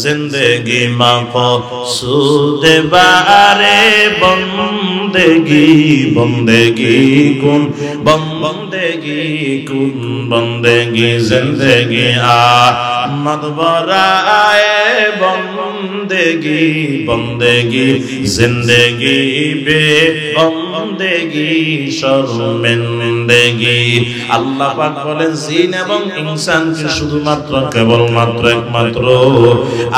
जिंदगी मक़सूद बारे बंदगी बंदगी कुन बंदगी जिंदगी आमद बराए बंदगी बंदगी जिंदगी बे बंदगी शर्मिंदगी। আল্লাহ পাক বলেন জিন এবং ইনসানকে শুধুমাত্র কেবলমাত্র একমাত্র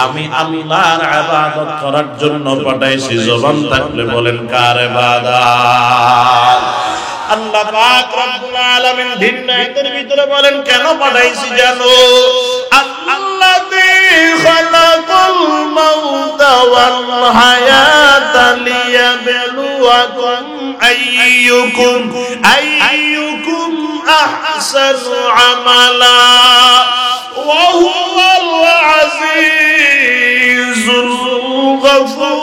আমি আল্লাহর ইবাদত করার জন্য পাঠাইছি। জবান থাকলে বলেন কার ইবাদত? আল্লাহ পাক রব্বুল আলামিন ভিন্নায়তের ভিতরে বলেন কেন পাঠাইছি জানো? আল্লাযী খালাকাল মাউতা ওয়াল হায়াতা লিয়াবলুয়াকুম আইয়ুকুম আহসানু আমালা ওয়া হুয়াল আজিজুল গফুর।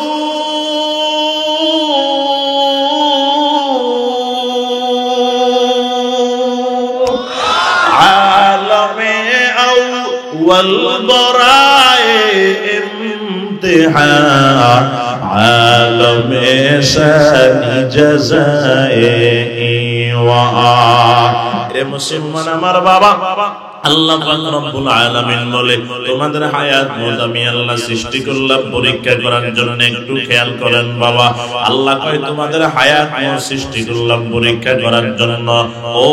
والبراء امتحان عالم شان جزائي মুসলমান আমার বাবা আল্লাহ পাক রব্বুল আলামিন বলে তোমাদের হায়াত মত আমি আল্লাহ সৃষ্টি করলাম পরীক্ষা করার জন্য। একটু খেয়াল করেন বাবা, আল্লাহ কয় তোমাদের হায়াত মত সৃষ্টি করলাম পরীক্ষা করার জন্য। ও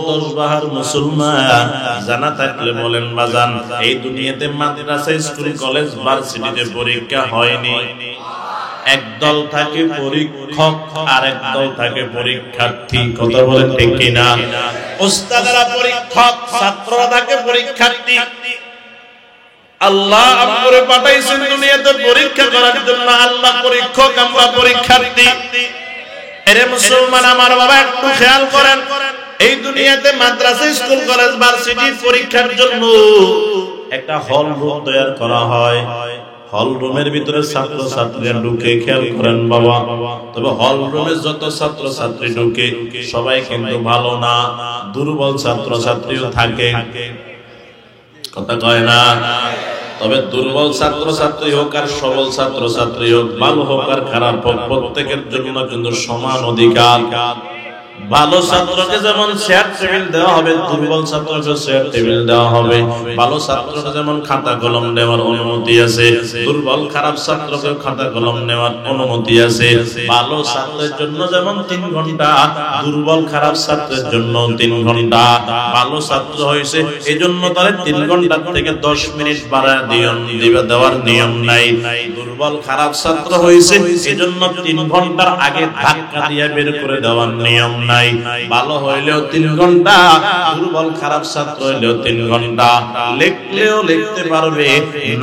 10 বাহার মুসলমান জানা থাকলে বলেন বাজান, এই দুনিয়াতে মাদ্রাসা স্কুল কলেজ ভার্সিটিতে পরীক্ষা হয়নি। একদল থাকে পরীক্ষক আর একদল থাকে পরীক্ষার্থী। কথা বলেন ঠিক কিনা? উস্তাদরা পরীক্ষক, ছাত্ররা থাকে পরীক্ষার্থী। আল্লাহ আমাদের পাঠাইছেন দুনিয়াতে পরীক্ষা করার জন্য। আল্লাহ পরীক্ষক, আমরা পরীক্ষার্থী। এরে মুসলমান আমার বাবা একটু খেয়াল করেন, এই দুনিয়াতে মাদ্রাসা স্কুল কলেজ ভার্সিটি পরীক্ষার জন্য একটা হল রুম তৈরি করা হয়। হল রুমের ভিতরে ছাত্র ছাত্রীরা ঢুকে, খেয়াল করেন বাবা। তবে হল রুমে যত ছাত্র ছাত্রী ঢুকে সবাই কিন্তু ভালো না, দুর্বল ছাত্র ছাত্রীও থাকে। কথা কয় না? তবে দুর্বল ছাত্র ছাত্রী হোক আর সবল ছাত্র ছাত্রী হোক, ভালো হোক আর খারাপ হোক, প্রত্যেকের জন্য কিন্তু সমান অধিকার। ভালো ছাত্রকে যেমন চেয়ার টেবিল দেওয়া হবে, দুর্বল ছাত্রকে চেয়ার টেবিল দেওয়া হবে। ভালো ছাত্রকে যেমন খাতা কলম নেওয়ার অনুমতি আছে, দুর্বল খারাপ ছাত্রকে খাতা কলম নেওয়ার অনুমতি আছে। ভালো ছাত্রের জন্য যেমন 3 ঘন্টা, দুর্বল খারাপ ছাত্রের জন্য 3 ঘন্টা। ভালো ছাত্র হয়েছে এই জন্য তার 3 ঘন্টা থেকে 10 মিনিট বাড়ায় দেওয়ার নিয়ম নাই। দুর্বল খারাপ ছাত্র হয়েছে এই জন্য 3 ঘন্টার আগে ধাক্কা দিয়ে বের করে দেওয়ার নিয়ম নাই। ভালো হইলেও 3 ঘন্টা, দুর্বল খারাপ ছাত্র হইলেও 3 ঘন্টা। লিখলেও লিখতে পারবে,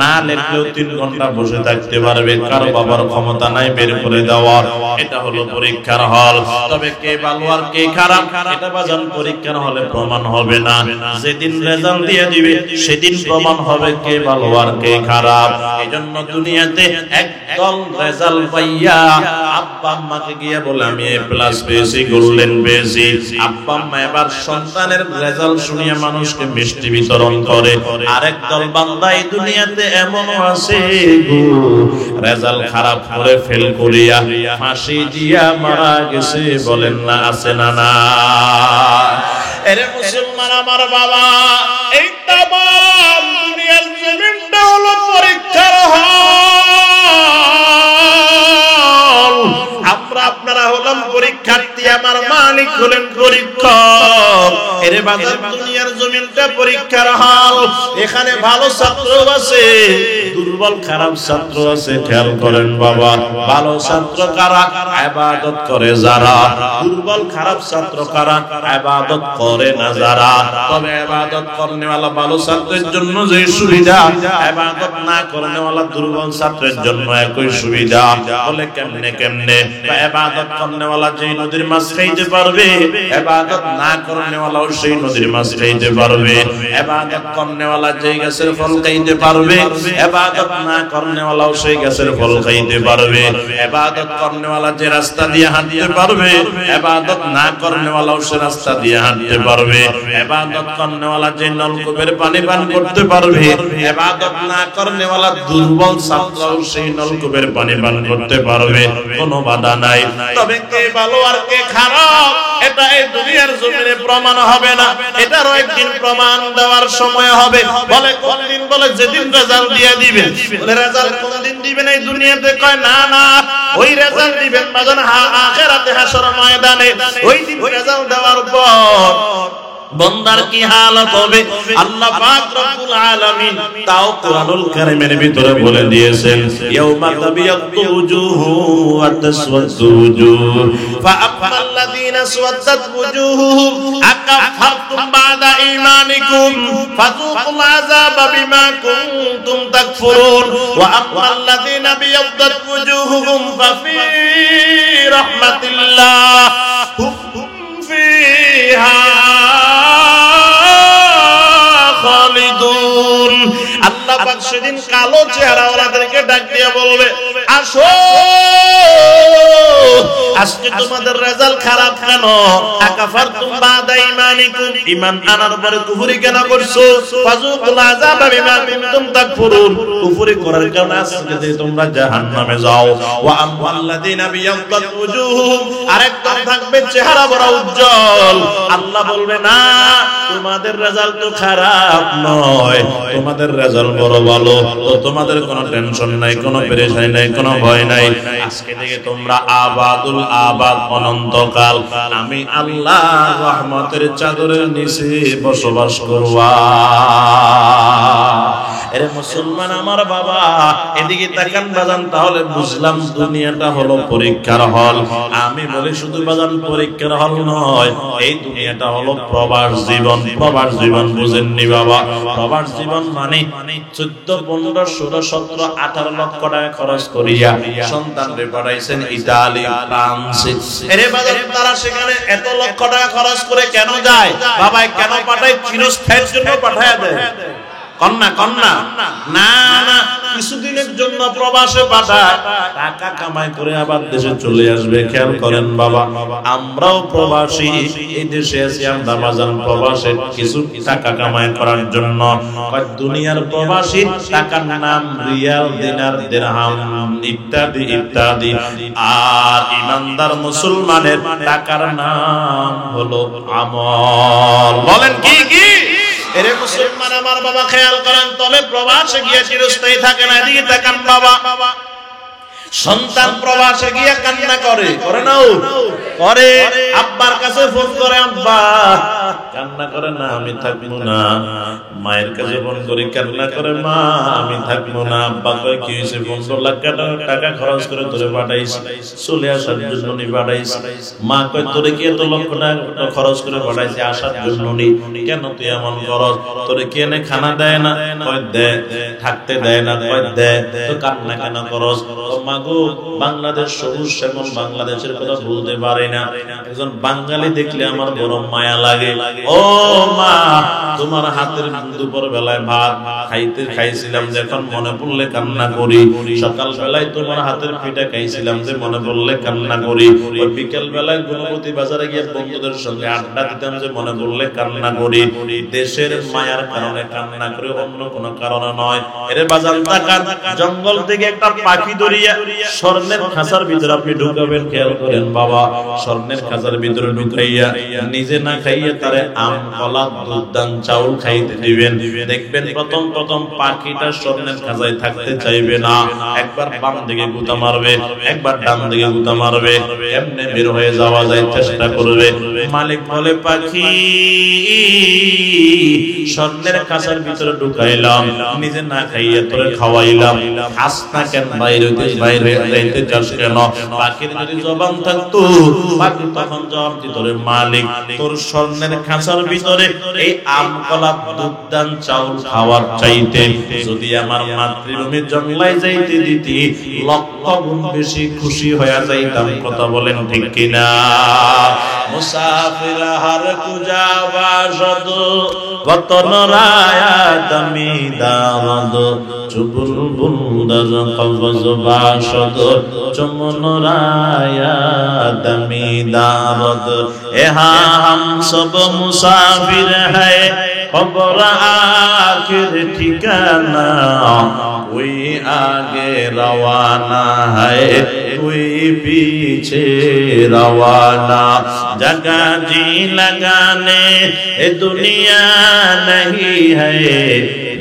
না লিখলেও 3 ঘন্টা বসে থাকতে পারবে। কারো বাবার ক্ষমতা নাই বের করে দেওয়ার। এটা হলো পরীক্ষার হল। তবে কে ভালো আর কে খারাপ এটা বাজান পরীক্ষার হলে প্রমাণ হবে না। যেদিন রেজাল্ট দিয়ে দিবে সেদিন প্রমাণ হবে কে ভালো আর কে খারাপ। এজন্য দুনিয়াতে একদল রেজাল্ট পাইয়া আব্বা আম্মাকে গিয়ে বলে আমি A+ পেয়েছি, গোল্ডেন পেয়েছি। আব্বা আম্মা এবার সন্তানের রেজাল্ট শুনিয়ে মানুষকে মিষ্টি বিতরণ করে। আরেক দল বান্দা এই দুনিয়াতে এমনও আছে গো, রেজাল্ট খারাপ করে ফেল করিয়া ফাঁসি দিয়া মারা গেছে। বলেন না আছে না না? এরে মুসলমান আমার বাবা, এই তাম দুনিয়ার জমিনটা হলো পরীক্ষার হল। আমরা আপনারা হলাম পরীক্ষার্থী, আমার মালিক হলেন পরীক্ষক। এরে বাজার দুনিয়ার জমিনটা পরীক্ষার হল। এখানে ভালো ছাত্র আছে, দুর্বল খারাপ ছাত্র আছে। খেয়াল করেন বাবা, ভালো ছাত্র কারা? ইবাদত করে যারা। দুর্বল খারাপ ছাত্র কারা? ইবাদত করে না যারা। তবে ইবাদত করনেওয়ালা ভালো ছাত্রের জন্য যে সুবিধা, ইবাদত না করনেওয়ালা দুর্বল ছাত্রের জন্য একই সুবিধা। বলে কেমনে কেমনে? ইবাদত করনেওয়ালা যে নদীর মাছ খাইতে পারবে, ইবাদত না করনেওয়ালাও সেই নদীর মাছ খাইতে পারবে। ইবাদত করনেওয়ালা যেই গাছের ফল খাইতে পারবে, ইবাদত না করনেওয়ালাও সেই গাছের ফল খাইতে পারবে। ইবাদত করনেওয়ালা যে রাস্তা দিয়ে হাঁটতে পারবে, ইবাদত না করনেওয়ালাও সে রাস্তা দিয়ে হাঁটতে পারবে। ইবাদত করনেওয়ালা যে নলকূপের পানি পান করতে পারবে, ইবাদত না করনেওয়ালা দুর্বল ছাত্রও সেই নলকূপের পানি পান করতে পারবে, কোনো বাধা নাই। তবে কে ভালো আর কে খারাপ এটা এই দুনিয়ার জমিনে প্রমাণ হবে না, এটারও একদিন প্রমাণ দেওয়ার সময় হবে। বলে কোন দিন? বলে যেদিন রেজাল্ট দিয়ে দিবেন। বলে রেজাল্ট কোন দিন দিবেন? এই দুনিয়াতে কয় না না, ওই রেজাল্ট দিবেন বাজান আখিরাতে হাসর ময়দানে। ওই দিন রেজাল্ট দেওয়ার পর বান্দার কি হালত হবে আল্লাহ পাক রব্বুল আলামিন তাও কুরআনুল কারীমের ভিতরে বলে দিয়েছেন, ইয়াউমা তাবিয়াতু উজুহু ওয়া তাসওয়াদু উজুহ ফাআম্মাল্লাযীনা আসওয়াদাত উজুহুহুম আকাফারতুম বা'দা ঈমানিকুম ফাযুকুল আযাবা বিমা কুনতুম তাকফুরুন ওয়া আম্মাল্লাযীনা বিয়াদ্দাত উজুহুহুম ফাফি রাহমাতিল্লাহ হুম ফিহা খালিদুন। আল্লাহ পাক সেদিন কালো চেহারা ওদেরকে ডাক দিয়ে বলবে, আসো আজকে তোমাদের রেজাল্ট খারাপ কেন? আকাফারতুম বা'দা ঈমানিকুম, ঈমান আনার পরে কুফরি কেন করছো? ফাযুকুল আযাবা বিমা কুনতুম তাকফুরুন, কুফরি করার কারণে আজকে তোমরা জাহান্নামে যাও। ওয়া আম্মাল্লাযীনা বিয়াদ্দাত উজুহুম, আরেকটা থাকবে চেহারা বড় উজ্জ্বল। আল্লাহ বলবে না, তোমাদের রেজাল্ট তো খারাপ নয়, তোমাদের রেজাল্ট বড় ভালো। তো তোমাদের কোনো টেনশন নাই, কোনো পেরেশানি নাই, কোনো ভয় নাই। আজকে থেকে তোমরা আবাদুল আবাদ, অনন্তকাল আমি আল্লাহ রহমতের চাদরের নিচে বসবাস করবা। এরে মুসলমান আমার বাবা, এদিকে তাকান বাজান, তাহলে বুঝলাম দুনিয়াটা হলো পরীক্ষার হল। আমি বলি শুধু বাজান পরীক্ষার হল নয়, এই দুনিয়াটা হলো প্রবাস জীবন। প্রবাস জীবন বুঝেননি বাবা? প্রবাস জীবন মানে 14, 15, 16, 17, 18 লক্ষ টাকা খরচ করিয়া সন্তানরে পাঠাইছেন ইতালি, ফ্রান্সে। এরে বাজান, তারা সেখানে এত লক্ষ টাকা খরচ করে কেন যায়? বাবা কেন পাঠায়? চিরস্থায়ীর জন্য পাঠায় দেয়। কন্যা কন্যা না না, কিছুদিনের জন্য প্রবাসে পাঠায়, টাকা কামাই করে আবার দেশে চলে আসবে। খেয়াল করেন বাবা, আমরাও প্রবাসী, এই দেশে আছি আমরা বাজান প্রবাসে কিছু টাকা কামাই করার জন্য। দুনিয়ার প্রবাসী টাকার নাম রিয়াল, দিনার, দিরহাম ইত্যাদি ইত্যাদি। আর ইমানদার মুসলমানের টাকার নাম হলো আমল। বলেন কি কি? এরে মুসলমান আমার বাবা, খেয়াল করেন, তবে প্রবাসে গিয়ে চিরস্থায়ী থাকে না। এদিকে তাকান বাবা, সন্তান প্রবাসে গিয়ে কান্না করে, করে নাও করে, আব্বার কাছে ফোন করে, আব্বা কান্না করে না আমি থাকবো না। মায়ের কাছে ফোন করে কান্না করে, মা আমি থাকবো না। আব্বা কয় কি হয়েছে? 15 লাখ টাকা খরচ করে তোরে পাঠাইছি, চলে আসার জন্য নি পাঠাইছি। মা কয় তোরে কি এত লক্ষ টাকা খরচ করে পাঠাইছি আসার জন্য নি? কেন তুই এমন করস? তোরে কি এনে খানা দেয় না? কয় দে। থাকতে দেয় না? কয় দে। তো কান্না কেন করস? মাগো বাংলাদেশ সবুজ শ্যামল, বাংলাদেশের কথা ভুলতে পারি না। একজন বাঙালি দেখলে আমার বড় মায়া লাগে। ও মা, তোমার হাতের দুপুর বেলায় ভাত খাইছিলাম, যখন মনে পড়লে কান্না করি। সকাল বেলায় তোমার হাতের পিঠা খাইছিলাম, যে মনে পড়লে কান্না করি। ওই বিকেল বেলায় গুণবতী বাজারে গিয়ে বন্ধুদের সঙ্গে আড্ডা দিতাম, যে মনে পড়লে কান্না করি। দেশের মায়ার কারণে কান্না করে, অন্য কোনো কারণে নয়। এর বাজার তাকান, জঙ্গল থেকে একটা পাখি ধরিয়া স্বর্ণের খাঁচার ভিতরে আপনি ঢুকাবেন। খেয়াল করেন বাবা, স্বর্ণের খাঁচার ভিতরে ঢুকাইয়া নিজে না খাইয়া তারে আম, কলা, দুধ, দান, চাউল খাইতে দিবেন। দেখবেন প্রথম প্রথম পাখিটা স্বর্ণের খাঁচায় থাকতে চাইবে না। একবার বাম দিকে গুতা মারবে, একবার ডান দিকে গুতা মারবে, এমনি বের হয়ে যাওয়া যায় চেষ্টা করবে। মালিক বলে, পাখি স্বর্ণের খাঁচার ভিতরে ঢুকাইলাম, নিজে না খাইয়া তোরে খাওয়াইলাম, খাস না কেন? বাইরে হয়ে যাইতে চাস কেন? পাখির যদি জবান থাকতো পাখি তখন জবাব দিত, রে মালিক তোর স্বর্ণের খাঁচার ভিতরে এই আম কলা দুধ দান চাউল খাওয়ার চাইতে যদি আমার মাতৃভূমি জঙ্গলায় যাইতে দিতি লক্ষ গুণ বেশি খুশি হয়ে যাইতাম। কথা বলেন ঠিক কিনা? মুসাফির হার কুজা বাসদ বতন রায়া দমি দারদ চুবুল বুন্দর কবজ বাসদ চমন রায়া দমি দারদ এহা हम सब मुसाफिर है खबर आखिर ठिकाना कोई आगे रवाना है कोई पीछे रवाना जगह जी लगाने दुनिया नहीं है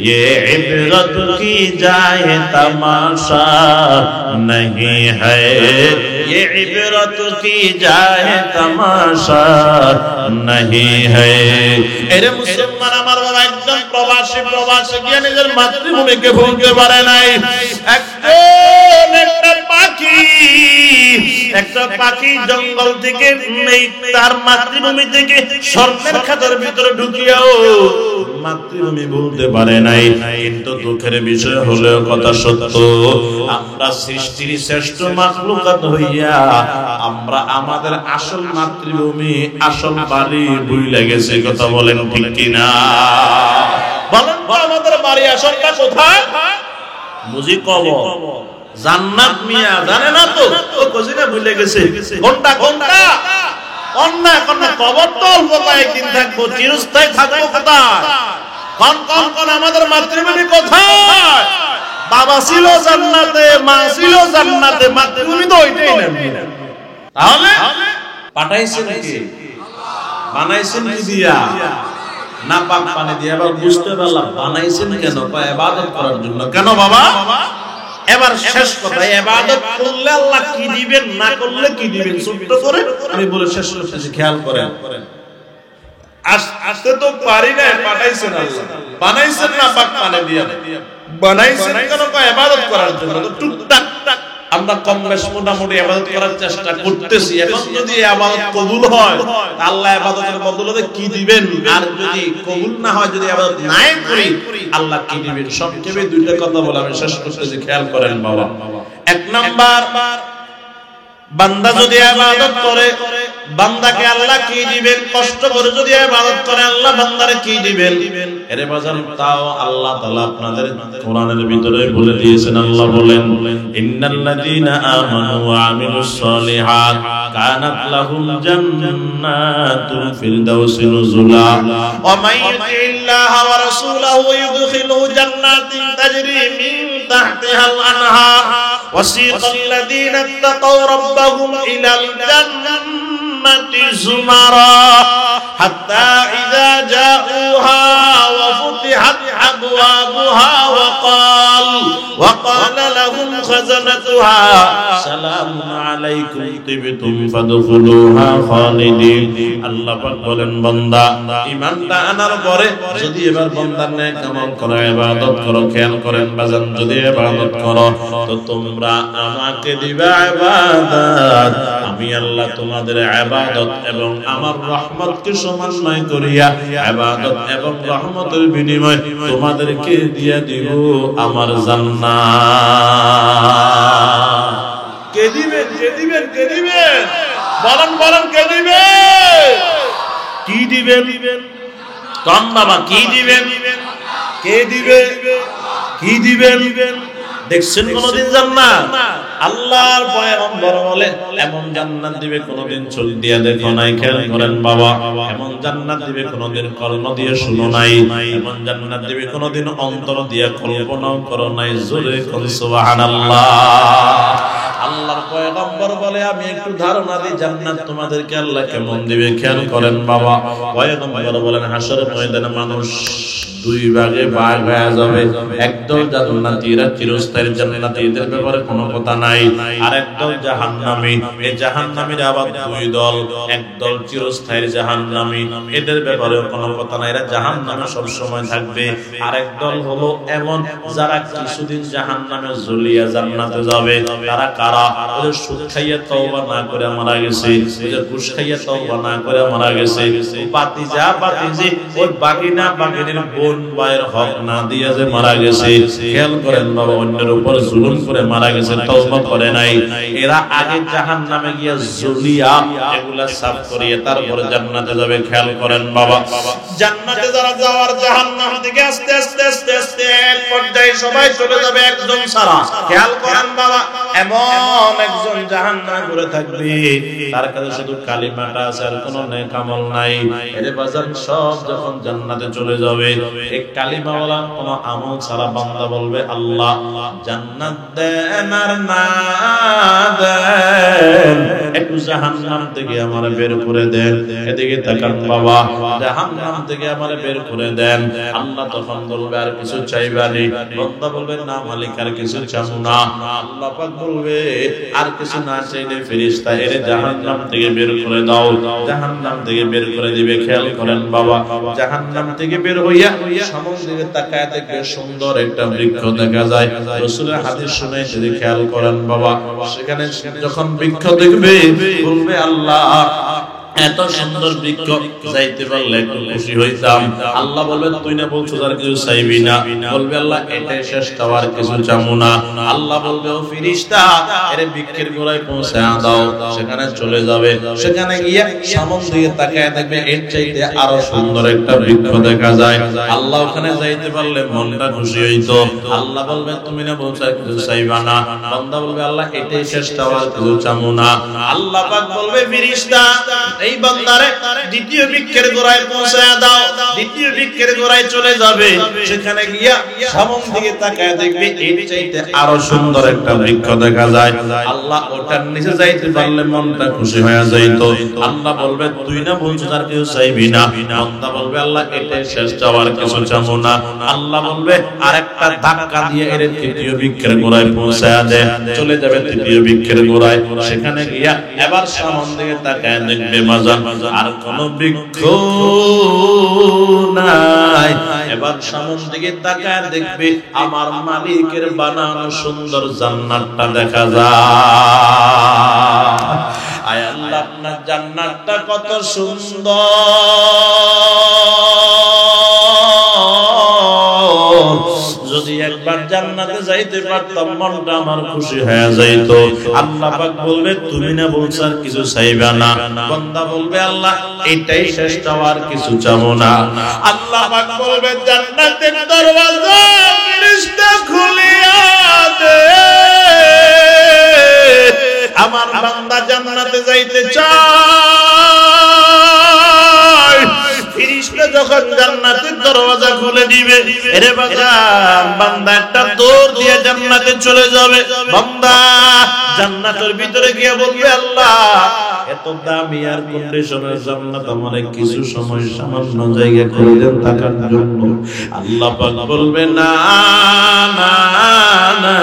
ये इबरत की जाए तमाशा नहीं है ये इबरत की जाए तमाशा नहीं है। এরে মুসলমান আমার বাবা একজন প্রবাসী গিয়ে নিজের মাতৃভূমিকে ভুলতে পারে নাই। একটা পাখি জঙ্গল থেকে তার মাতৃভূমি থেকে স্বর্ণের খাতার ভিতরে ঢুকিয়াও মাতৃভূমি ভুলতে পারে নাই। কিন্তু দুঃখের বিষয় হলেও কথা সত্য, আমরা সৃষ্টির শ্রেষ্ঠ মাখলুকাত হইয়া আমরা আমাদের আসল মাতৃভূমি আসল বাড়ি ভুলে গেছি। কথা বলেন ঠিক কিনা? বলেন তো আমাদের বাড়ি আসলটা কোথায়? বুঝি কবর, জান্নাত মিয়া জানে না তো, ও কজিনা ভুলে গেছে কোনটা কোনটা। অন্যায় কোন কবর তো অল্প কয়েকদিন থাকবো, চিরস্থায়ী থাকবো কোথায়? কোন আমাদের মাতৃভূমি কোথায়? বাবা ছিল জান্নাতে, মা ছিল জান্নাতে, মাতৃভূমি তো ওইটাই না। তাহলে পাঠাইছেন কে? বানাইছেন কি দিয়া? না পাক পানি দিয়া। এবার বুঝতে পারলাম বানাইছেন কেন? ইবাদত করার জন্য। কেন বাবা? এবার শেষ কথা, ইবাদত করলে আল্লাহ কি দিবেন, না করলে কি দিবেন ছোট্ট করে আমি বলে শেষ করতেছি, খেয়াল করেন। আসতে তো পারি না, পাঠাইছেন আল্লাহ। বানাইছেন না পাক পানি দিয়া? বানাইছেন কেন? ইবাদত করার জন্য। তো টুকটাক আমরা কম বেশ মোটামুটি ইবাদত করার চেষ্টা করতেছি। এখন যদি ইবাদত কবুল হয় আল্লাহ ইবাদতের বদলে কি দিবেন, আর যদি কবুল না হয়, যদি ইবাদত নাই করি আল্লাহ কি দিবেন? সংক্ষেপে দুইটা কথা বলে আমি শেষ করতেছি, খেয়াল করেন বাবা। এক নাম্বার, বান্দা যদি ইবাদত করে বান্দাকে আল্লাহ কি দিবেন? কষ্ট করে যদি ইবাদত করে আল্লাহ বান্দারে কি দিবেন? এরে বাজান, তাও আল্লাহ তাআলা আপনাদের কোরআনের ভিতরে বলে দিয়েছেন। আল্লাহ বলেন, ইন্নাল্লাযীনা আমানু ওয়া আমিলুস সলিহাত কানাত লাহুম জান্নাতুল ফিরদাউসি নুজুলা ওয়া মান ইউতিল্লাহা ওয়া রাসূলাহু ইউদখিলহু জান্নাতিন তাজরি মিন তাহতিহাল আনহার ওয়াসিকাল্লাযীনা ইত্তাকাউ রাব্বাহুম ইলাল জান্নাতি যুমারা হাত্তা ইযা জাউহা ওয়া ফুতিহাত আবওয়াবুহা ওয়া ক্বালা লাহুম খাযানাতুহা সালামুন আলাইকুম তিবতুম ফাদখুলুহা খালিদিন। আল্লাহ পাক বলেন, বান্দা ঈমানটা আনার পরে যদি এবার বান্দার নেক আমল করো, ইবাদত করো, খেয়াল করেন বাজান, যদি ইবাদত করো তো তোমরা আমাকে দিবা ইবাদত, আমি আল্লাহ তোমাদের ইবাদত এবং আমার রহমতকে সমন্বয় করিয়া ইবাদত এবং রহমতের বিনিময়ে তোমাদেরকে দিয়ে দিব আমার জান্নাত। কে দিবেন? কে দিবেন? কে দিবেন? বলেন বলেন, কে দিবেন? কি দিবেন? কম বাবা, কি দিবেন? কে দিবে? কি দিবেন? দেখছেন কোনদিন জান্নাত? আল্লাহর পয়গম্বর বলে এমন জান্নাত দিবে কোনদিন চোখ দিয়ে দেখো নাই। খেয়াল করেন বাবা, এমন জান্নাত দিবে কোনদিন কর্ণ দিয়ে শুনো নাই, এমন জান্নাত দিবে কোনদিন অন্তর দিয়ে কল্পনাও করো নাই। জোরে কোন সুবহানাল্লাহ। আল্লাহর পয়গম্বর বলে আমি একটু ধারণা দিই জান্নাত তোমাদেরকে আল্লাহ কেমন দিবে খেয়াল করেন বাবা। পয়গম্বর বলেন হাসর ময়দানে মানুষ দুই ভাগে ভাগ হয়ে যাবে। একদল জান্নাতীরা চিরস্থায়ী জান্নাতী, এদের ব্যাপারে কোনো কথা নাই। আর একদল জাহান্নামী, এই জাহান্নামীরা আবার দুই দল। একদল চিরস্থায়ী জাহান্নামী, এদের ব্যাপারে কোনো কথা নাই, এরা জাহান্নামে সব সময় থাকবে। আর একদল হলো এমন যারা কিছুদিন জাহান্নামে জ্বলিয়া জান্নাতে যাবে। তারা কারা? ওদের সুদ খাইয়া তওবা না করে মারা গেছে, ওদের ঘুষ খাইয়া তওবা না করে মারা গেছে, বাতিজা বাতিজি ওই বাগিনা বাগিনীর বোন ভাইয়ের হক না দিয়ে যে মারা গেছে। খেয়াল করেন বাবা, অন্যের উপর জুলুম করে মারা গেছে, তওবা করে নাই। এরা আগে জাহান্নামে গিয়া জ্বলিয়া এগুলা সাফ করিয়ে তারপর জান্নাতে যাবে। খেয়াল করেন বাবা, জান্নাতে যারা যাওয়ার জাহান্নাম থেকে আস্তে আস্তে আস্তে আস্তে এক পর্যায়ে সবাই চলে যাবে একজন ছাড়া। খেয়াল করেন বাবা, এমন একজন জাহান্নামে পড়ে থাকবে তার কাছে শুধু কালিমাটা আছে, আর কোনো নেক আমল নাই। এর বাজার সব যখন জান্নাতে চলে যাবে, এই কালিমাওয়ালা কোনো আমল ছাড়া বান্দা বলবে আল্লাহ জান্নাত দেন আর না দেন, একটু জাহান্নাম থেকে আমারে বের করে দেন। এদিকে তাকান বাবা, জাহান্নাম থেকে আমারে বের করে দেন। আল্লাহ তখন বলবে আর কিছু চাইবানি? বান্দা বলবে না মালিক আর কিছু চাবো না। আল্লাহ পাক বলবে আর কিছু না চাইলে ফেরেশতা এরে জাহান্নাম থেকে বের করে দাও। জাহান্নাম থেকে বের করে দিবে। খেয়াল করেন বাবা, জাহান্নাম থেকে বের হইয়া সামনের দিকে তাকায় দেখবে সুন্দর একটা বৃক্ষ দেখা যায়। রাসূলের হাদিস শুনে যদি খেয়াল করেন বাবা, সেখানে যখন বৃক্ষ দেখবে বলবে আল্লাহ এত সুন্দর বৃক্ষ যাইতে পারলে একটু খুশি হইতাম। আল্লাহ বলবে তুই না বলছো আর কিছু চাইবি না? বলবে আল্লাহ এটাই শেষ, আর কিছু চামু না। আল্লাহ বলবে ও ফেরেশতা এর বৃক্ষের গোড়ায় পৌঁছে দাও। সেখানে চলে যাবে, সেখানে গিয়ে সামন দিকে তাকায় দেখবে এর চাইতে আরো সুন্দর একটা বৃক্ষ দেখা যায়। আল্লাহ ওখানে যাইতে পারলে মনটা খুশি হইতো। আল্লাহ বলবে তুমি না বলছো আর কিছু চাইবা না? বান্দা বলবে আল্লাহ এটাই শেষ, আর কিছু চামু না। আল্লাহ পাক বলবে ফেরেশতা এই বান্দারে দ্বিতীয় বৃক্ষের গোড়ায় পৌঁছায়া দাও। দ্বিতীয় বৃক্ষের গোড়ায় চলে যাবে, সেখানে গিয়া সামন দিকে তাকায় দেখবে এর চাইতে আরো সুন্দর একটা বৃক্ষ দেখা যায়। আল্লাহ ওটার নিচে যাইতে পারলে মনটা খুশি হয়ে যাইত। আল্লাহ বলবে তুই না বলছো আর কেউ চাইবি না? বান্দা বলবে আল্লাহ এটাই শেষ, আর কিছু চাবো না। আল্লাহ বলবে আরেকটা ধাক্কা দিয়ে এর তৃতীয় বৃক্ষের গোড়ায় পৌঁছায়া দে। চলে যাবে তৃতীয় বৃক্ষের গোড়ায়, সেখানে গিয়া এবার সামন দিকে তাকায় দেখবে আর কোন বৃক্ষ নাই। এবার সামন দিকে তাকায় দেখবে আমার মালিকের বানানো সুন্দর জান্নাতটা দেখা যায়। আয় আল্লাহ আপনার জান্নাতটা কত সুন্দর, যদি একবার জান্নাতে যাইতে পারতাম মনটা আমার খুশি হয়ে যাইত। আল্লাহ পাক বলবে তুমি না বলছো আর কিছু চাইবা না? বান্দা বলবে আল্লাহ এটাই শেষ, আর কিছু চাবো না। আল্লাহ পাক বলবে জান্নাতের দরওয়াজা ফেরেশতা খুলিয়া দে, আমার বান্দা জান্নাতে যাইতে চায়। ফেরেশতা যখন জান্নাতের দরওয়াজা খুলে দিবে, এরে বাজার বান্দা একটা দৌড় দিয়ে জান্নাতে চলে যাবে। বান্দা জান্নাতের ভিতরে গিয়ে বলবে আল্লাহ এত দামি আর কন্ডিশনের জান্নাত আমারে কিছু সময় সামান্য জায়গা করে দেন থাকার জন্য। আল্লাহ পাক বলবে না না না,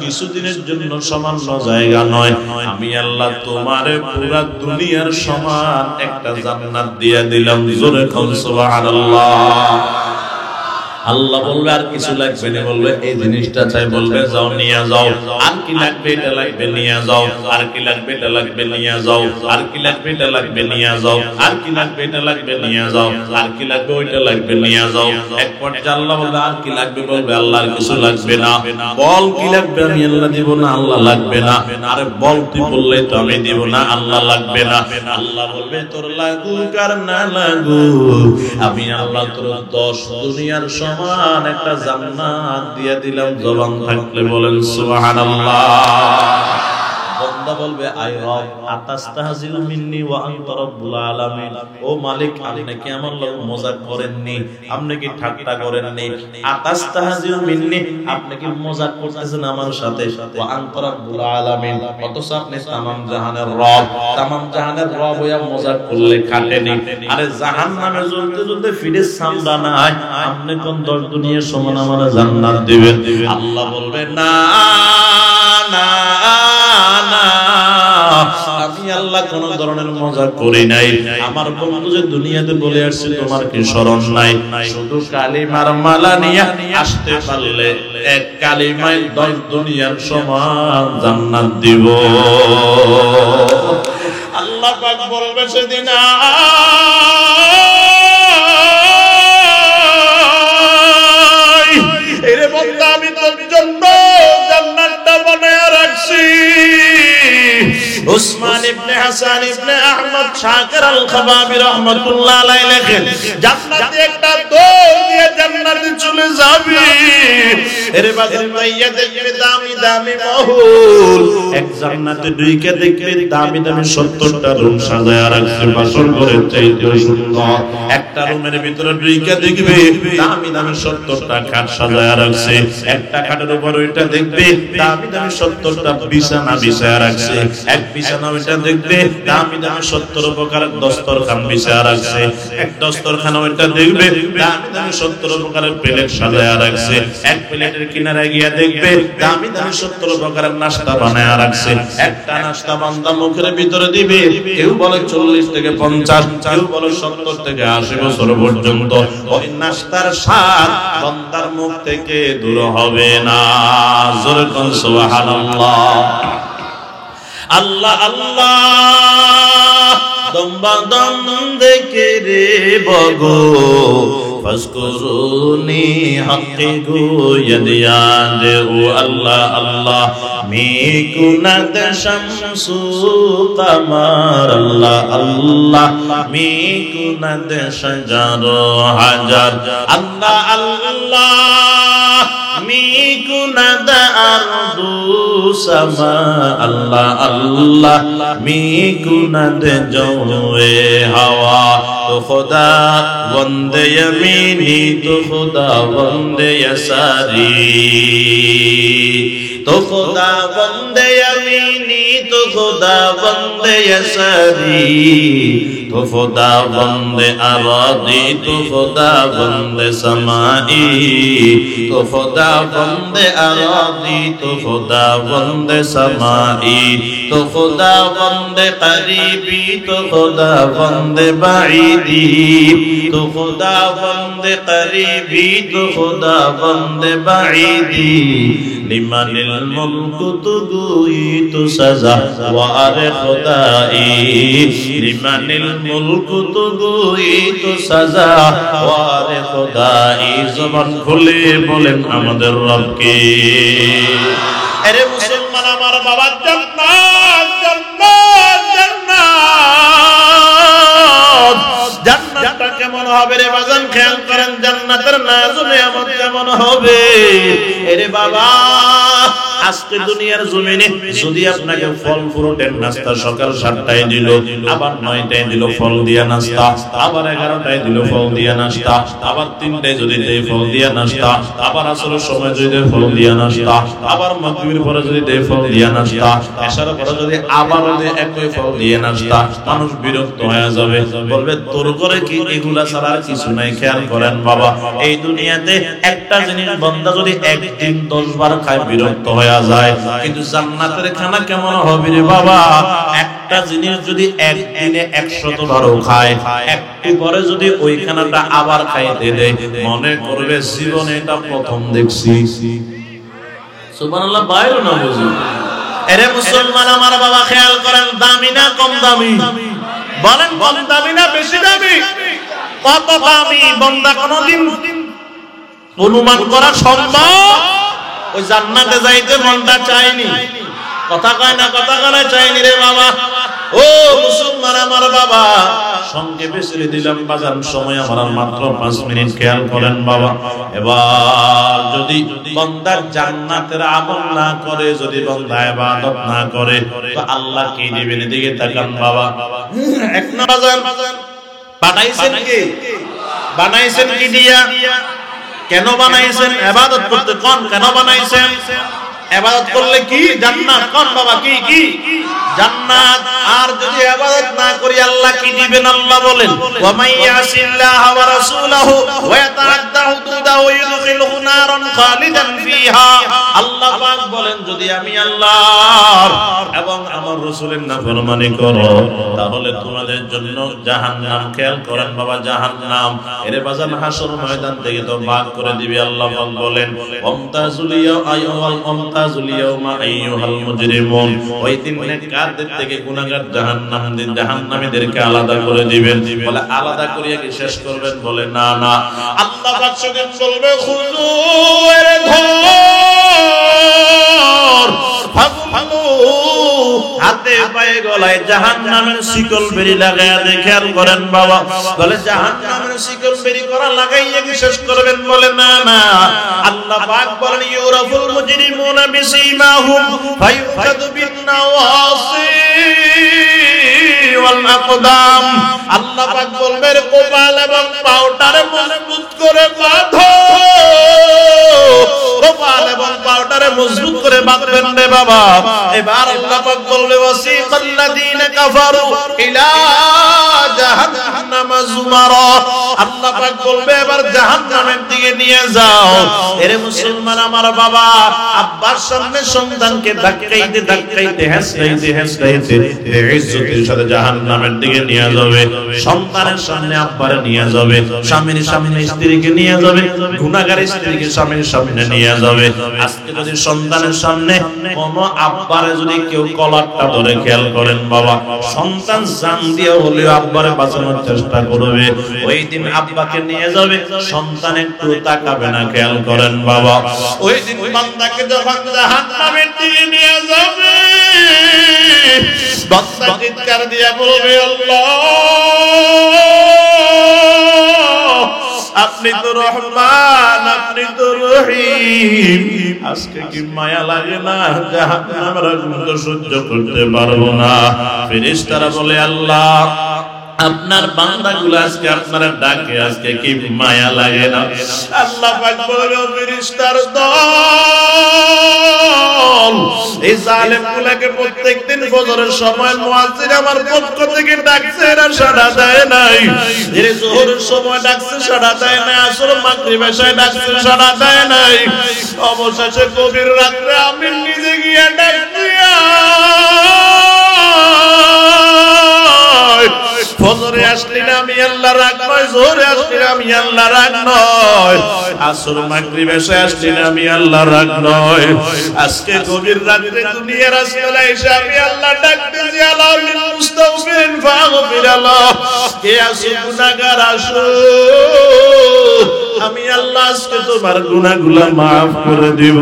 কিছুদিনের জন্য সামান্য জায়গা নয়, আমি আল্লাহ তোমারে পুরা দুনিয়ার সমান একটা জান্নাত দিয়ে দিলাম। জোরে কোন সুবহানাল্লাহ। আল্লাহ বলবে আর কিছু লাগবে না? বলবে এই জিনিসটা চাই। বলবে যাও নিয়ে যাও। আর কি লাগবে? এটা লাগবে নিয়ে যাও। আর কি লাগবে? এটা লাগবে নিয়ে যাও। আর কি লাগবে? এটা লাগবে নিয়ে যাও। আর কি লাগবে? এটা লাগবে নিয়ে যাও। আর কি লাগবে? ওইটা লাগবে নিয়ে যাও। এক পর্যায়ে আল্লাহ বলবে আর কি লাগবে? বলবে আল্লাহ আর কিছু লাগবে না। বল কি লাগবে? আমি আল্লাহ দিব না। আল্লাহ লাগবে না। আরে বল তুই বললেই তো আমি দিব না। আল্লাহ লাগবে না। আল্লাহ বলবে তোর লাগুক আর না লাগুক, আমি আল্লাহ তোর 10 দুনিয়ার সমান একটা জান্নাত দিয়ে দিলাম। জবান থাকলে বলেন সুবহানাল্লাহ। বান্দা বলবে আই রব আতাস্তাহজিউ মিন্নি ওয়া আনতা রাব্বুল আলামিন, ও মালিক আপনি কি আমার লগে মজাক করেননি, আপনি কি ঠাট্টা করেননি? আতাস্তাহজিউ মিন্নি, আপনি কি মজাক করতেছেন আমার সাথে? ওয়া আনতা রাব্বুল আলামিন, অথচ আপনি তামাম জাহানের রব, তামাম জাহানের রব হইয়া মজাক করলে খাটেনি। আরে জাহান্নামে জ্বলতে জ্বলতে ফিরে সামরা নাই, আপনি কোন 10 দুনিয়ার সমান আমার জান্নাত দিবেন? আল্লাহ বলবে না না না, আমি আল্লাহ কোন ধরনের মজা করি নাই। আমার বন্ধু যে দুনিয়াতে বলে আসছে তোমার কি স্মরণ নাই? শুধু কালিমার মালা নিয়ে আসতে পারলে এক কালিমায় 10 দুনিয়ার সমান জান্নাত দিব। আল্লাহ পাক বলবে সেদিন এরে বান্দা আমি তোর জন্য জান্নাতটা বানায়া রাখছি। উসমান ইবনে হাসান ইবনে আহমদ শাকির আল খাবাবি রাহমাতুল্লাহ আলাইহি লেখেন, জান্নাতে একটা দৌড় দিয়ে জান্নাতে চলে যাবি। এরে বাজান ভাইয়া দেখবে দামি দামি মহল, এক জান্নাতে ঢুকে দেখবে দামি দামি 70টা রুম সাজায়া রাখছে বাসর ঘরের চাইতে সুন্দর। একটা রুমের ভিতরে ঢুকে দেখবে দামি দামি 70টা খাট সাজায়া রাখছে, একটা খাটের উপর ওইটা দেখবে দামি দামি 70টা বিছানা বিছায়া রাখছে, এক বিছানা ওইটা দেখবে দামি দামি 70 প্রকারের দস্তরখান বিছায়া রাখছে, এক দস্তরখান ওইটা দেখবে দামি দামি 70 প্রকারের প্লেট সাজায়া রাখছে, এক প্লেটের কিনারে গিয়া দেখবে দামি দামি 70 প্রকারের নাস্তা বানায়া রাখছে। একটা নাস্তা বান্দা মুখের ভিতরে দিবে, কেউ বলে 40 থেকে 50, কেউ বলে 70 থেকে 80 বছর পর্যন্ত ওই নাস্তার স্বাদ বান্দার মুখ থেকে দূর হবে না। জোরে কোন সুবহানাল্লাহ। আল্লাহ আল্লাহ দম্বা দম দেখে রে বগো ফজকুরুনি হক্কে গোয়দ ইয়াদ, ও আল্লাহ আল্লাহ মে কুনাদ শামসু কামার, আল্লাহ আল্লাহ মে কুনাদ শাজার হাজার, আল্লাহ আল্লাহ মে কুনাদ আরদু সামা, আল্লাহ আল্লাহ মে কুনাদ জওয়ে হাওয়া। তো খুদা বন্দে यमीनी तो खुदा बंदे यसारी, तो खुदा बंदे यमीनी तो खुदा बंदे यसारी, तो खुदा बंदे अरादी तो खुदा बंदे समाई, तो खुदा बंदे अरादी तो खुदा बंदे समाई, तो खुदा बंदे करीबी तो खुदा बंदे बाईदी, तो खुदा बंदे करीबी तो खुदा बंदे बाईदी, लिमनिल मुल्क तो गोई तो सजा वारे खुदाई, लिमनिल मुल्क तो गोई तो सजा वारे खुदाई। जबान खुले बोलेন আমাদের রবকে। আরে মুসলমান আমার বাবা জান্নাত জান্নাত জান্নাত, জান্নাতটা কেমন হবে রে বাজান খেয়াল করেন, জান্নাতের নাজুল নিয়ামত কেমন হবে। এরে বাবা আজকে দুনিয়ার জমিনে যদি আপনাকে ফল ফ্রুটের নাস্তা সকাল 7টায় দিল, আবার 9টায় দিল ফল দিয়া নাস্তা, আবার 11টায় দিল ফল দিয়া নাস্তা, আবার 3টায় যদি দেয় ফল দিয়া নাস্তা, আবার আসরের সময় যদি দেয় ফল দিয়া নাস্তা, আবার মাগরিবের পরে যদি দেয় ফল দিয়া নাস্তা, এশার পরে যদি আবার দেয় একই ফল দিয়া নাস্তা, মানুষ বিরক্ত হয়ে যাবে, বলবে তোর করে কি এগুলা ছাড়া আর কিছু নাই। খেয়াল করেন বাবা, এই দুনিয়াতে একটা জিনিস বান্দা যদি একদিন 10 বার খায় বিরক্ত হয়ে যায়, কিন্তু জান্নাতের খানা কেমন হবে রে বাবা, একটা জিনিস যদি একদিনে 100 বারও খায়, একটু পরে যদি ওই খানাটা আবার খাইতে দেয়, মনে করবে জীবনে এটা প্রথম দেখছি। সুবহানাল্লাহ, বাইরে না বুঝি। এরে মুসলমান আমার বাবা খেয়াল করেন, দামি না কম দামি? বলেন কম দামি না বেশি দামি? কত দামি বান্দা কোনদিন অনুমান করা সম্ভব? ওই জান্নাতে যাইতে মনটা চায়নি, কথা কয় না, কথা কয় চায়নি রে বাবা। ও মুসলমান আমার বাবা, সংক্ষেপে ছেড়ে দিলাম বাজান, সময় আমার আর মাত্র 5 মিনিট, খেয়াল করেন বাবা। এবার যদি বান্দা জান্নাতের আমল না করে, যদি বান্দা ইবাদত না করে, তো আল্লাহ কি দিবেন? এদিকে তাকান বাবা। এক না বাজান, বানাইছেন কি? বানাইছেন কি দিয়া? কেন বানাইছেন? ইবাদত করতে। কোন কেন বানাইছেন? ইবাদত করলে কি? জান্নাত। কোন বাবা কি কি? জান্নাত। আর যদি ইবাদত না করি আল্লাহ কি দিবেন? আল্লাহ বলেন, ওয়া মাইয়াসিল্লাহা ওয়া রাসূলাহু ওয়া ইয়াতাআদ্দা হুদুদাহু ইউদখিলহু নারান খালিদান ফিহা। আল্লাহ পাক বলেন, যদি আমি আল্লাহর এবং আমার রাসূলের নাফরমানি করো, তাহলে তোমাদের জন্য জাহান্নাম। খেয়াল করেন বাবা, জাহান্নাম এর বাজান হাসর ময়দান থেকে তো ভাগ করে দিবে। আল্লাহ পাক বলেন, আমতাজুল ইয়াউমা আইয়ুহাল মুজরিমুন। ওই দিন নেককারদের থেকে গুনাহগার জাহান্নামীদেরকে আলাদা করে দিবেন। বলে আলাদা করিয়া কি শেষ করবেন? বলে না না, আল্লাহ পাক সেদিন বলবে, খুযু এর ধর, ফাগু হাতে পায়ে গলায় জাহান্নামের শিকল বেরি লাগায়া দেখেন করেন বাবা। বলে জাহান্নামের শিকল বেরি করা লাগাইয়া কি শেষ করবেন? বলে না না, আল্লাহ পাক বলেন, ইউরাফুল মুজরিমুনা বিসীমাহুম ফায়ুখাযু বিন নাওয়াসি ওয়াল আকদাম। আল্লাহ পাক বলবেন, কপাল এবং পাউডারে মজবুত করে বাঁধো। কপাল এবং পাউডারে মজবুত করে বাঁধবেন রে বাবা। এবার আল্লাহ পাক বলবে, ওয়াসিকাল্লাযীনা কাফারু ইলা জাহান্নামা যুমারা। আল্লাহ পাক বলবে, এবার জাহান্নামের দিকে নিয়ে যাও। এরে মুসলমান আমার বাবা, আব্বার সামনে সন্তানকে ধাক্কাইতে ধাক্কাইতে হেসরাইতে ইজ্জতের সাথে জাহান্নামের দিকে নিয়ে যাবে। সন্তানের সামনে আব্বারে নিয়ে যাবে, স্বামীর সামনে স্ত্রীকে নিয়ে যাবে, গুনাহগার স্ত্রীকে স্বামীর সামনে নিয়ে যাবে। আজকে যদি সন্তানের সামনে কোন আব্বারে যদি কেউ কলারটা ধরে, খেয়াল করেন বাবা, সন্তান জান দিয়ে হলেও আব্বারে বাঁচানোর চেষ্টা করবে। ওই দিন আব্বাকে নিয়ে যাবে, সন্তান একটু তাকাবে না। খেয়াল করেন বাবা, ওই দিন বান্দাকে যখন জাহান্নামের দিকে নিয়ে যাবে, বান্দা চিৎকার দিয়ে বলবে, আল্লাহ আপনি তো রহমান, আপনি তো রহিম, আজকে কি মায়া লাগে না? জাহান্নামের আগুন তো সহ্য করতে পারবো না। ফেরেশতারা বলে, আল্লাহ আপনার বান্দাগুলো আজকে আপনারা ডাকে, আজকে কি মায়া লাগে না? আল্লাহ পাক বলে, ফেরেশতার দল, এই জালেমগুলোকে প্রত্যেকদিন ফজরের সময় মুয়াজ্জিন আমার পক্ষ থেকে ডাকছে, এরা সাড়া দেয় নাই। এর যোহরের সময় ডাকছে, সাড়া দেয় নাই। আসর মাগরিব এশায় ডাকছে, সাড়া দেয় নাই। অবশেষে গভীর রাতে আমি নিজে গিয়ে ডাক দিয়া, ফজরে আসলি না আমি আল্লাহ রাগ নয়, জোহরে আসলি না আমি আল্লাহ রাগ নয়, আসর মাগরিব এশায় আসলি না আমি আল্লাহ রাগ নয়। আজকে গভীর রাতে দুনিয়ার রাস্তায় এসে আমি আল্লাহ ডাকতেছি, আলাউল মুস্তাগফিরিন ফাগফির আল্লাহ, কে আসো গুনাহগার আসো, আমি আল্লাহ আজকে তোমার গুনাহগুলো maaf করে দিব।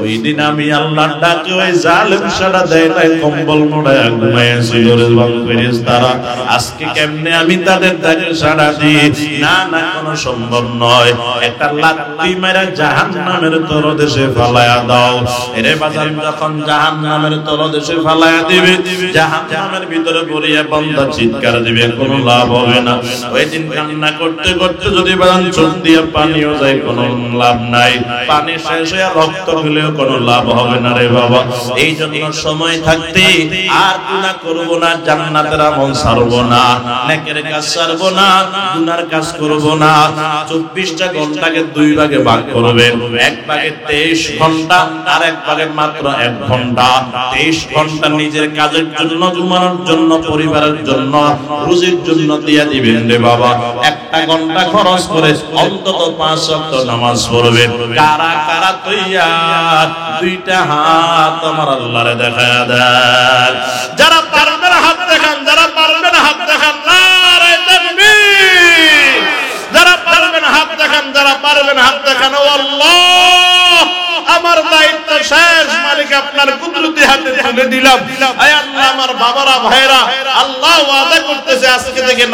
ওই দিন আমি আল্লাহ ডাকে, ওই জালেম সাড়া দেয় নাই, কম্বল মোড়ায় ঘুমাইছিল রে ফেরেশতারা। আজকে কেমনে আমি তাদের ডাকে সাড়া দিই? না না, কোনো সম্ভব নয়। একটা লাথি মেরে জাহান্নামের তলদেশে ফালায়া দাও। এরে বাজার যখন জাহান্নামের তলদেশে ফালায়া দিবে, জাহান্নামের ভিতরে পড়িয়া বান্দা চিৎকার দিবে, কোনো লাভ হবে না। ওই দিন কান্না করতে করতে যদি বাজান চোখ দিয়ে পানিও যায়, কোনো লাভ নাই। পানি শেষ হয়ে রক্ত গেলেও কোনো লাভ হবে না রে বাবা। এই জন্য সময় থাকতে আর গুনাহ করব না, জান্নাতের আমল ছাড়বো না, নেকের কাজ ছাড়বো না, গুনার কাজ করব না। 24টা ঘন্টাকে 2 ভাগে ভাগ করবেন। এক ভাগে 23 ঘন্টা, আর এক ভাগে মাত্র 1 ঘন্টা। 23 ঘন্টা নিজের কাজের জন্য, ঘুমানোর জন্য, পরিবারের জন্য, রুজির জন্য দিয়ে দিবেন রে বাবা। 1টা ঘন্টা খরচ করে অন্তত 5 ওয়াক্ত নামাজ পড়বেন। কারা কারা তৈয়ার? 2টা হাত আমার আল্লাহরে দেখায়া দেন। যারা পারবেন হাত দেখান, যারা পারবেন হাত দেখান। নারে তাকবীর! যারা পারবেন হাত দেখান, যারা পারবেন হাত দেখান। ও আল্লাহ, আমার দায়িত্ব শেষ, মালিক আপনার কুদরতি হাতে তুলে দিলাম। আয় আল্লাহ, আমার বাবারা ভাইরা, আল্লাহ ওয়াদা করতেছে আজকে থেকে